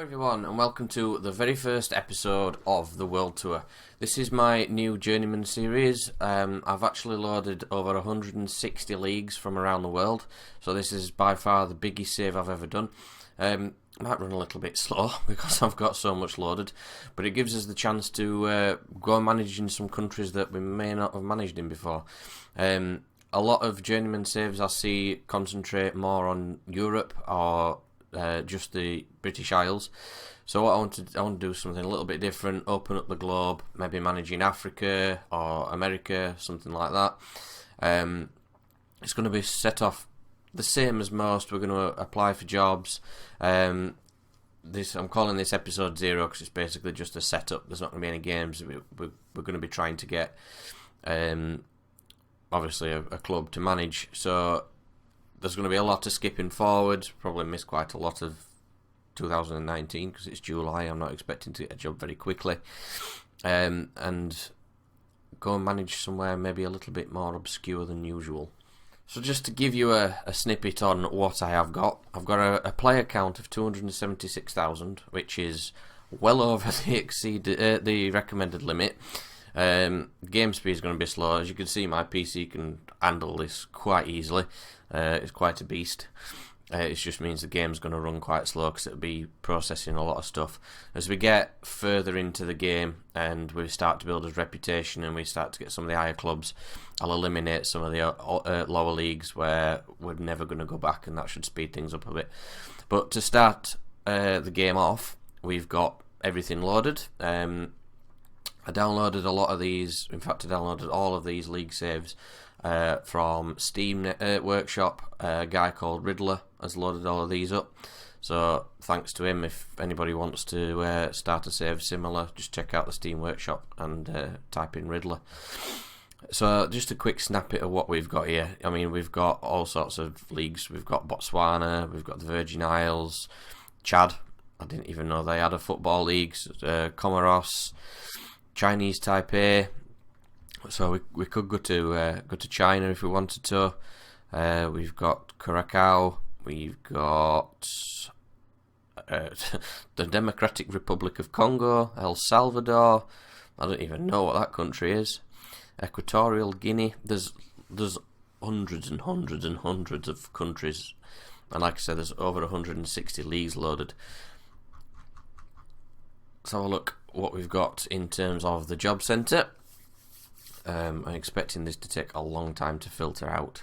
Everyone, and welcome to the very first episode of the World Tour. This is my new Journeyman series. I've actually loaded over 160 leagues from around the world, so this is by far the biggest save I've ever done. Might run a little bit slow because I've got so much loaded, but it gives us the chance to go and manage in some countries that we may not have managed in before. A lot of Journeyman saves I see concentrate more on Europe or just the British Isles. So what I want to do something a little bit different, open up the globe, maybe managing Africa or America, something like that. It's going to be set off the same as most. We're going to apply for jobs. I'm calling this episode 0 because it's basically just a setup. There's not going to be any games. We're going to be trying to get obviously a club to manage. So there's going to be a lot of skipping forward. Probably miss quite a lot of 2019 because it's July. I'm not expecting to get a job very quickly. And go and manage somewhere maybe a little bit more obscure than usual. So just to give you a snippet on what I have got, I've got a player count of 276,000, which is well over the recommended limit. Game speed is going to be slow. As you can see, my PC can handle this quite easily. It's quite a beast. It just means the game's going to run quite slow because it'll be processing a lot of stuff. As we get further into the game and we start to build a reputation and we start to get some of the higher clubs, I'll eliminate some of the lower leagues where we're never going to go back, and that should speed things up a bit. But to start the game off, we've got everything loaded. I downloaded a lot of these. In fact, I downloaded all of these league saves from Steam Workshop. A guy called Riddler has loaded all of these up. So thanks to him. If anybody wants to start a save similar, just check out the Steam Workshop and type in Riddler. So just a quick snippet of what we've got here. I mean, we've got all sorts of leagues. We've got Botswana, we've got the Virgin Isles, Chad. I didn't even know they had a football league. Comoros, Chinese Taipei. So we could go to China if we wanted to. We've got Curacao. We've got the Democratic Republic of Congo, El Salvador. I don't even know what that country is. Equatorial Guinea. There's hundreds and hundreds and hundreds of countries, and like I said, there's over 160 leagues loaded. Let's have a look what we've got in terms of the job centre. I'm expecting this to take a long time to filter out,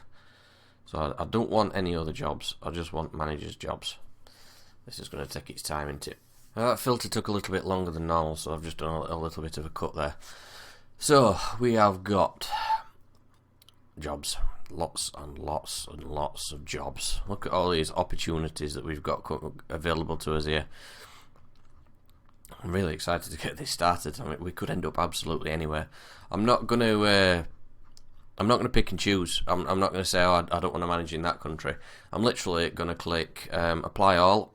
so I don't want any other jobs. I just want managers' jobs. This is going to take its time, isn't it? That filter took a little bit longer than normal, so I've just done a little bit of a cut there. So we have got jobs, lots and lots and lots of jobs. Look at all these opportunities that we've got available to us here. I'm really excited to get this started. I mean, we could end up absolutely anywhere. I'm not going to pick and choose. I'm not going to say, I don't want to manage in that country. I'm literally going to click apply all,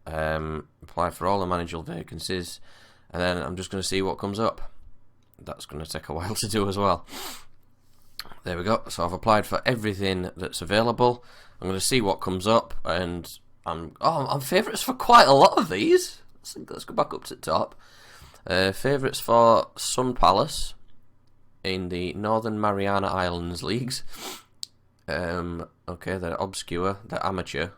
apply for all the managerial vacancies, and then I'm just going to see what comes up. That's going to take a while to do as well. There we go. So I've applied for everything that's available. I'm going to see what comes up, and I'm favourites for quite a lot of these. Let's go back up to the top. Favourites for Sun Palace in the Northern Mariana Islands leagues. Okay, they're obscure. They're amateur.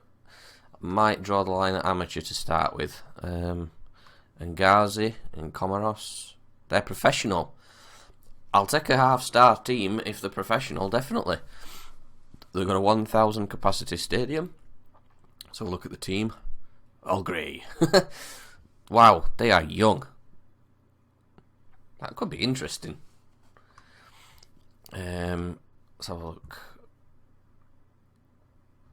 Might draw the line at amateur to start with. And Ghazi in Comoros. They're professional. I'll take a half-star team if they're professional, definitely. They've got a 1,000 capacity stadium. So look at the team. All grey. Wow, they are young. That could be interesting. Let's have a look.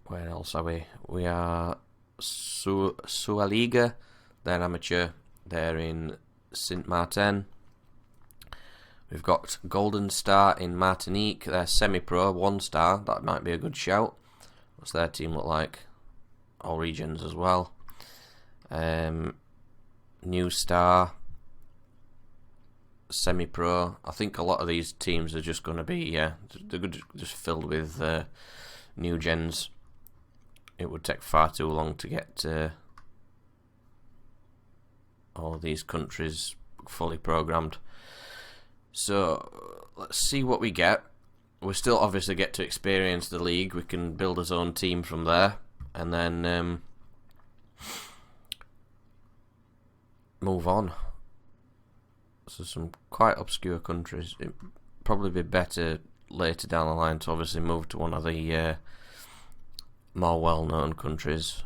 Where else are we? We are Sualiga. They're amateur. They're in Saint Martin. We've got Golden Star in Martinique. They're semi-pro, 1 star. That might be a good shout. What's their team look like? All regions as well. New Star, semi-pro. I think a lot of these teams are just going to be they're just filled with new gens. It would take far too long to get all these countries fully programmed. So let's see what we get. We still obviously get to experience the league. We can build our own team from there, and then move on. So some quite obscure countries. It'd probably be better later down the line to obviously move to one of the more well-known countries.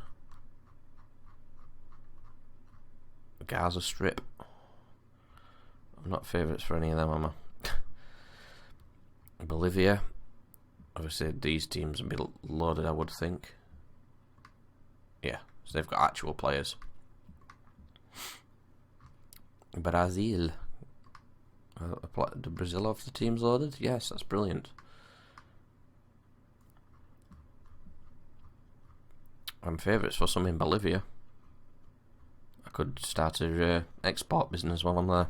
Gaza Strip. I'm not favourites for any of them, am I? Bolivia. Obviously these teams would be loaded, I would think. Yeah, so they've got actual players. Brazil. Do Brazil have the teams loaded? Yes, that's brilliant. I'm favourites for some in Bolivia. I could start a export business while I'm there.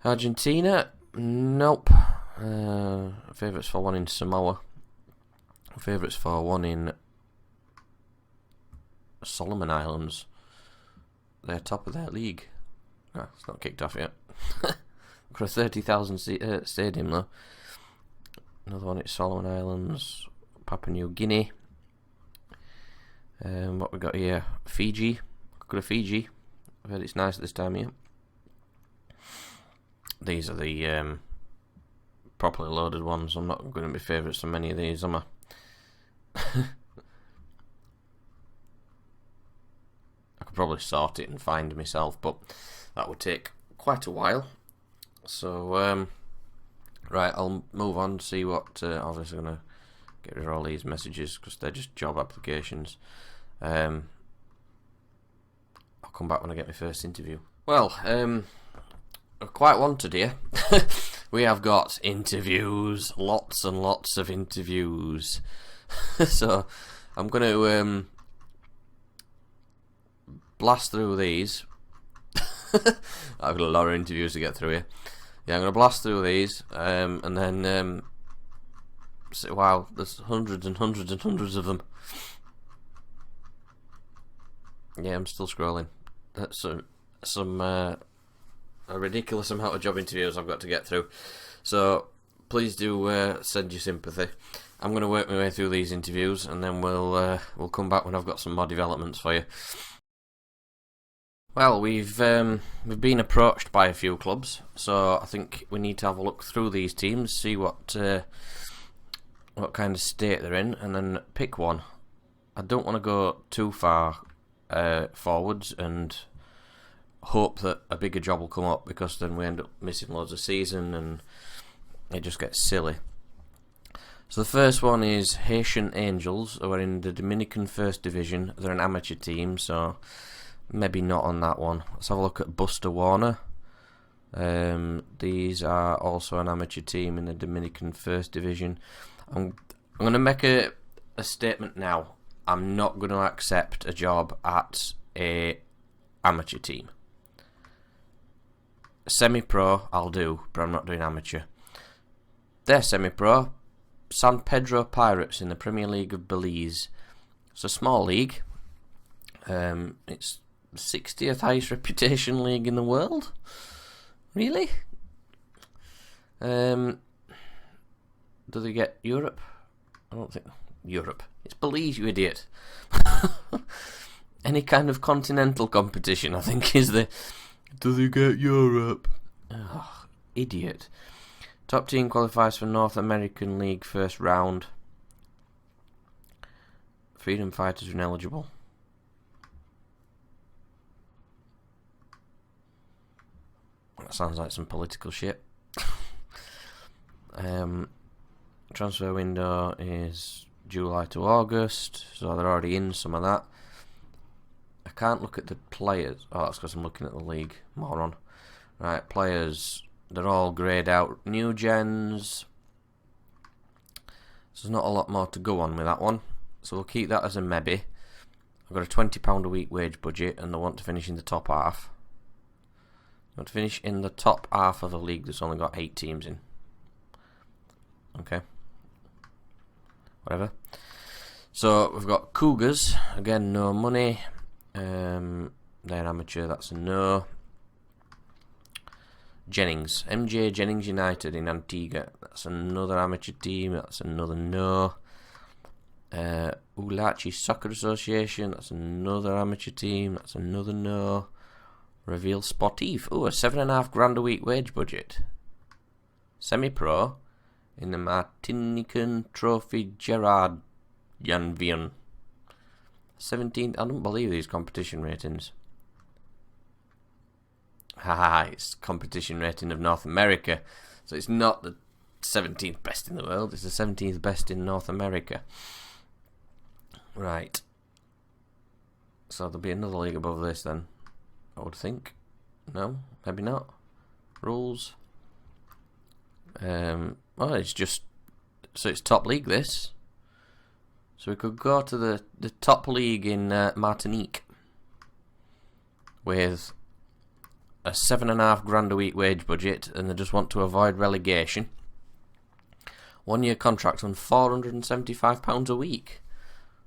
Argentina? Nope. Favourites for one in Samoa. Favourites for one in Solomon Islands. They're top of their league. It's not kicked off yet. For a 30,000 stadium though. Another one at Solomon Islands, Papua New Guinea. What we got here? Fiji. Go to Fiji. I've heard it's nice at this time of year. These are the properly loaded ones. I'm not going to be favourites for many of these, am I? I could probably sort it and find myself, but that would take quite a while. So, right, I'll move on, see what, obviously going to get rid of all these messages because they're just job applications. I'll come back when I get my first interview. Well, I quite wanted here. We have got interviews, lots and lots of interviews. So, I'm going to blast through these. I've got a lot of interviews to get through here. Yeah, I'm going to blast through these, and then wow, there's hundreds and hundreds and hundreds of them. Yeah, I'm still scrolling. That's a ridiculous amount of job interviews I've got to get through. So please do send your sympathy. I'm going to work my way through these interviews, and then we'll come back when I've got some more developments for you. Well, we've been approached by a few clubs, so I think we need to have a look through these teams, see what kind of state they're in, and then pick one. I don't want to go too far forwards and hope that a bigger job will come up, because then we end up missing loads of season and it just gets silly. So the first one is Haitian Angels, who are in the Dominican First Division. They're an amateur team, so maybe not on that one. Let's have a look at Buster Warner. These are also an amateur team in the Dominican First Division. I'm going to make a statement now. I'm not going to accept a job at a amateur team. Semi-pro, I'll do, but I'm not doing amateur. They're semi-pro. San Pedro Pirates in the Premier League of Belize. It's a small league. It's the 60th highest reputation league in the world. Really? Do they get Europe? I don't think Europe. It's Belize, you idiot. Any kind of continental competition, I think, is the. Do they get Europe? Oh, idiot. Top team qualifies for North American League first round. Freedom fighters are ineligible. That sounds like some political shit. Transfer window is July to August, so they're already in some of that. I can't look at the players. Oh, that's because I'm looking at the league. Moron. Right, players. They're all greyed out. New gens. So there's not a lot more to go on with that one. So we'll keep that as a maybe. I've got a £20 a week wage budget, and I want to finish in the top half. I want to finish in the top half of a league that's only got 8 teams in. Okay. Whatever. So we've got Cougars. Again, no money. They're amateur, that's a no. Jennings, MJ Jennings United in Antigua, that's another amateur team, that's another no. Ulachi Soccer Association, that's another amateur team, that's another no. Reveal Sportif, a $7,500 a week wage budget. Semi-pro in the Martinican Trophy Gerard Janvion. 17th, I don't believe these competition ratings. It's competition rating of North America. So it's not the 17th best in the world, it's the 17th best in North America. Right. So there'll be another league above this then, I would think. No, maybe not. Rules. Well, it's just... So it's top league, this. So we could go to the top league in Martinique with a $7,500 a week wage budget, and they just want to avoid relegation. 1 year contract on £475 a week.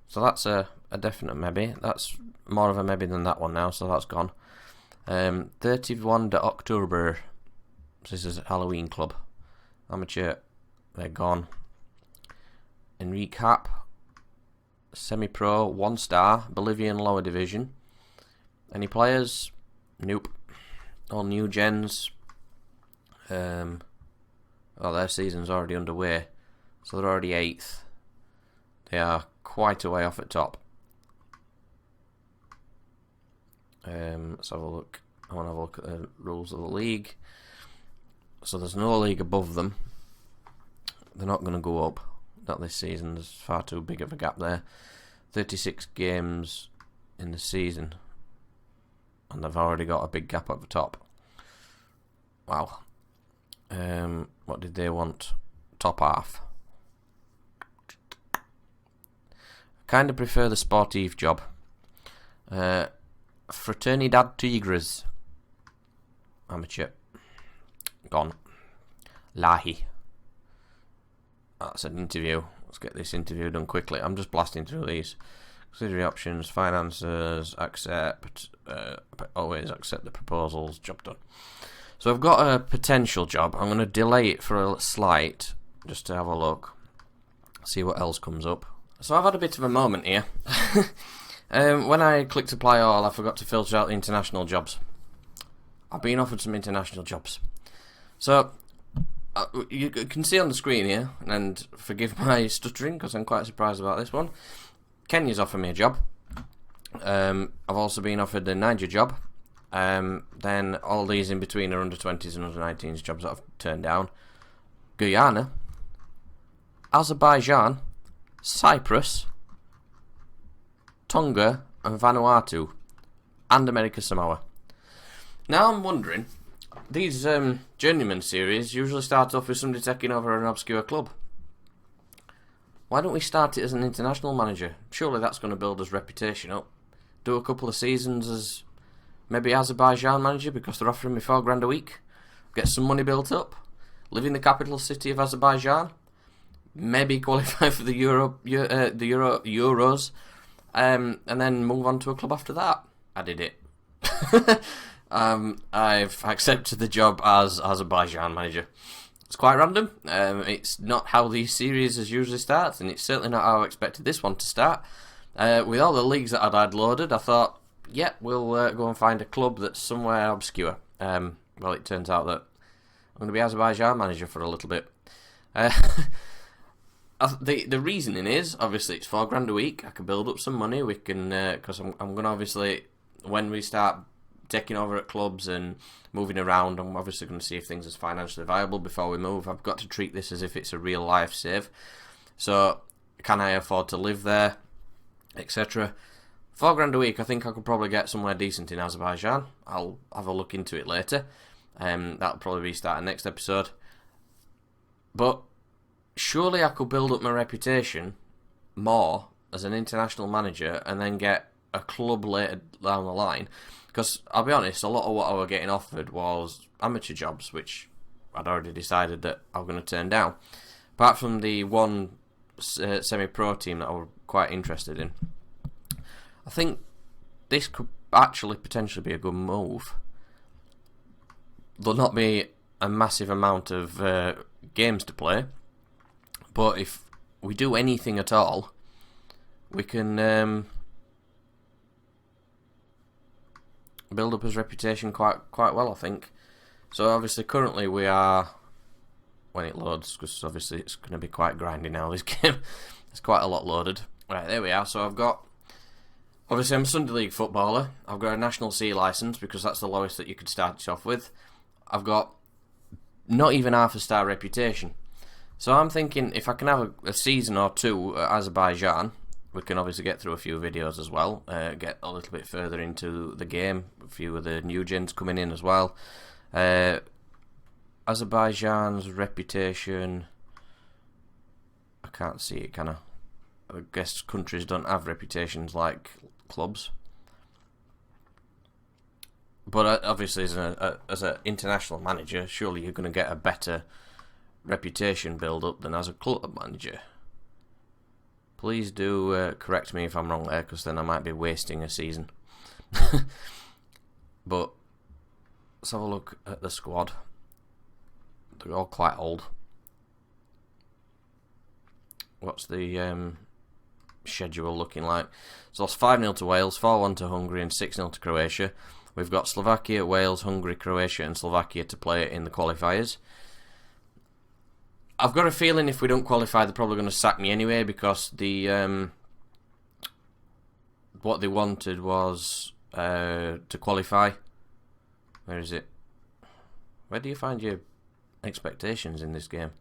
So that's a definite maybe. That's more of a maybe than that one now, so that's gone. 31 October. This is a Halloween club. Amateur, they're gone. Enrique Hap, semi-pro, 1 star, Bolivian lower division. Any players? Nope. All new gens. Their season's already underway, so they're already 8th. They are quite a way off at top. Let's have a look. I want to have a look at the rules of the league. So there's no league above them. They're not going to go up. Not this season. There's far too big of a gap there. 36 games in the season, and they've already got a big gap at the top. Wow. What did they want? Top half. Kind of prefer the Sportif job. Fraternidad Tigres. Amateur. Gone. Lahi. That's an interview. Let's get this interview done quickly. I'm just blasting through these. Consider the options, finances, accept, always accept the proposals, job done. So I've got a potential job. I'm going to delay it for a slight, just to have a look, see what else comes up. So I've had a bit of a moment here. When I clicked apply all, I forgot to filter out the international jobs. I've been offered some international jobs. So you can see on the screen here, and forgive my stuttering because I'm quite surprised about this one. Kenya's offered me a job. I've also been offered a Niger job. Then all these in between are under 20s and under 19s jobs that I've turned down. Guyana, Azerbaijan, Cyprus, Tonga and Vanuatu, and America Samoa. Now I'm wondering, these Journeyman series usually start off with somebody taking over an obscure club. Why don't we start it as an international manager? Surely that's going to build his reputation up. Do a couple of seasons as maybe Azerbaijan manager because they're offering me $4,000 a week. Get some money built up. Live in the capital city of Azerbaijan. Maybe qualify for the Euros. And then move on to a club after that. I did it. I've accepted the job as Azerbaijan manager. It's quite random. It's not how these series usually start, and it's certainly not how I expected this one to start. With all the leagues that I'd had loaded, I thought, yeah, we'll go and find a club that's somewhere obscure. Well, it turns out that I'm going to be Azerbaijan manager for a little bit. The reasoning is, obviously, it's $4,000 a week. I can build up some money. We can, because I'm going to obviously, when we start taking over at clubs and moving around, I'm obviously going to see if things are financially viable before we move. I've got to treat this as if it's a real life save. So, can I afford to live there, etc. $4,000 a week, I think I could probably get somewhere decent in Azerbaijan. I'll have a look into it later. That'll probably be starting next episode. But surely I could build up my reputation more as an international manager and then get a club later down the line. Because, I'll be honest, a lot of what I was getting offered was amateur jobs, which I'd already decided that I was going to turn down. Apart from the one semi-pro team that I was quite interested in. I think this could actually potentially be a good move. There'll not be a massive amount of games to play, but if we do anything at all, we can build up his reputation quite well, I think. So obviously currently we are, when it loads, because obviously it's going to be quite grindy now, this game. There's quite a lot loaded. Right, there we are. So I've got, obviously I'm a Sunday League footballer. I've got a National C licence because that's the lowest that you could start it off with. I've got not even half a star reputation. So I'm thinking if I can have a season or two at Azerbaijan, we can obviously get through a few videos as well, get a little bit further into the game, a few of the new gens coming in as well. Azerbaijan's reputation, I can't see it, can I? I guess countries don't have reputations like clubs. But obviously as an international manager, surely you're going to get a better reputation build up than as a club manager. Please do correct me if I'm wrong there, because then I might be wasting a season. But let's have a look at the squad. They're all quite old. What's the schedule looking like? So lost 5-0 to Wales, 4-1 to Hungary and 6-0 to Croatia. We've got Slovakia, Wales, Hungary, Croatia and Slovakia to play in the qualifiers. I've got a feeling if we don't qualify, they're probably going to sack me anyway, because the what they wanted was to qualify. Where is it? Where do you find your expectations in this game?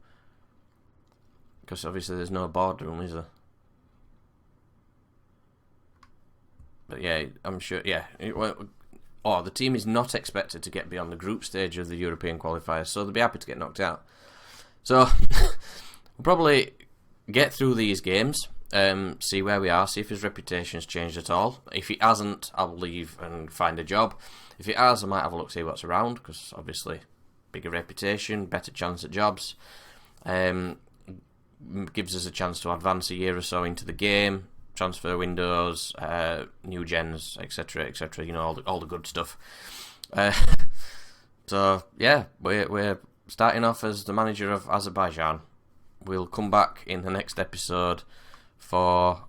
Because obviously there's no boardroom, is there? But yeah, I'm sure. Yeah. The team is not expected to get beyond the group stage of the European qualifiers, so they'll be happy to get knocked out. So, we'll probably get through these games, see where we are, see if his reputation's changed at all. If it hasn't, I'll leave and find a job. If it has, I might have a look, see what's around, because obviously, bigger reputation, better chance at jobs. Gives us a chance to advance a year or so into the game, transfer windows, new gens, etc., etc. You know, all the good stuff. So, yeah, we're starting off as the manager of Azerbaijan. We'll come back in the next episode for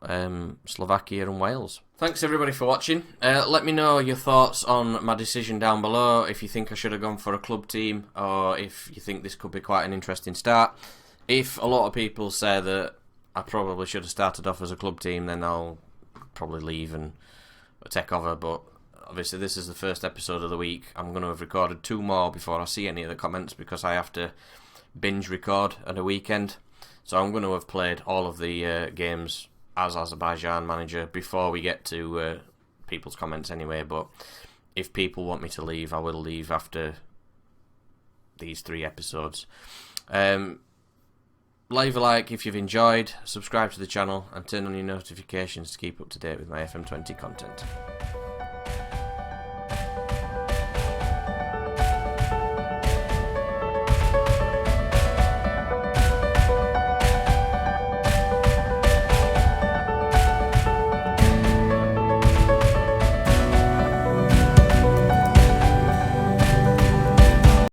Slovakia and Wales. Thanks everybody for watching. Let me know your thoughts on my decision down below, if you think I should have gone for a club team, or if you think this could be quite an interesting start. If a lot of people say that I probably should have started off as a club team, then I'll probably leave and take over, but obviously this is the first episode of the week. I'm going to have recorded 2 more before I see any of the comments, because I have to binge record at a weekend. So I'm going to have played all of the games as Azerbaijan manager before we get to people's comments anyway. But if people want me to leave, I will leave after these 3 episodes. Leave a like if you've enjoyed, subscribe to the channel and turn on your notifications to keep up to date with my FM20 content.